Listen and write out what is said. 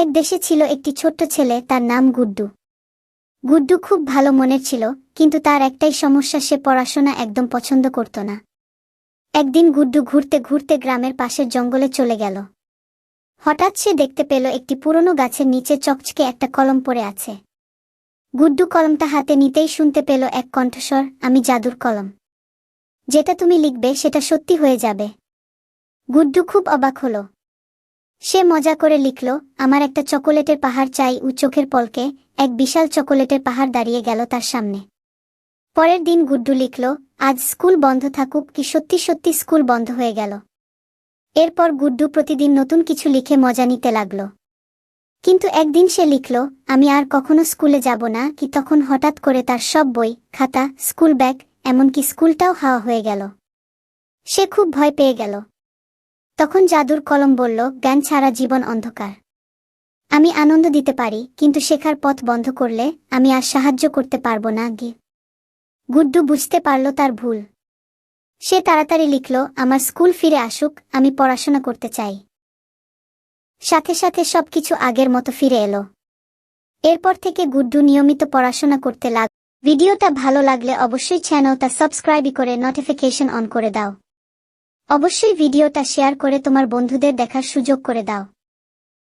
এক দেশে ছিল একটি ছোট্ট ছেলে, তার নাম গুড্ডু। গুড্ডু খুব ভালো মনের ছিল, কিন্তু তার একটাই সমস্যা, সে পড়াশোনা একদম পছন্দ করত না। একদিন গুড্ডু ঘুরতে ঘুরতে গ্রামের পাশের জঙ্গলে চলে গেল। হঠাৎ সে দেখতে পেল একটি পুরনো গাছের নিচে চকচকে একটা কলম পড়ে আছে। গুড্ডু কলমটা হাতে নিতেই শুনতে পেল এক কণ্ঠস্বর, আমি জাদুর কলম, যেটা তুমি লিখবে সেটা সত্যি হয়ে যাবে। গুড্ডু খুব অবাক হল। সে মজা করে লিখল, আমার একটা চকোলেটের পাহাড় চাই। চোখের পলকে এক বিশাল চকোলেটের পাহাড় দাঁড়িয়ে গেল তার সামনে। পরের দিন গুড্ডু লিখল, আজ স্কুল বন্ধ থাকুক। কি সত্যি সত্যি স্কুল বন্ধ হয়ে গেল। এরপর গুড্ডু প্রতিদিন নতুন কিছু লিখে মজা নিতে লাগল। কিন্তু একদিন সে লিখল, আমি আর কখনো স্কুলে যাব না। কি তখন হঠাৎ করে তার সব বই, খাতা, স্কুল ব্যাগ, এমনকি স্কুলটাও হাওয়া হয়ে গেল। সে খুব ভয় পেয়ে গেল। তখন জাদুর কলম বলল, জ্ঞান ছাড়া জীবন অন্ধকার। আমি আনন্দ দিতে পারি, কিন্তু শেখার পথ বন্ধ করলে আমি আর সাহায্য করতে পারব না। গুড্ডু বুঝতে পারল তার ভুল। সে তাড়াতাড়ি লিখল, আমার স্কুল ফিরে আসুক, আমি পড়াশোনা করতে চাই। সাথে সাথে সবকিছু আগের মতো ফিরে এলো। এরপর থেকে গুড্ডু নিয়মিত পড়াশোনা করতে লাগল। ভিডিওটা ভালো লাগলে অবশ্যই চ্যানেলটা সাবস্ক্রাইব করে নোটিফিকেশন অন করে দাও। অবশ্যই ভিডিওটা শেয়ার করে তোমার বন্ধুদের দেখার সুযোগ করে দাও।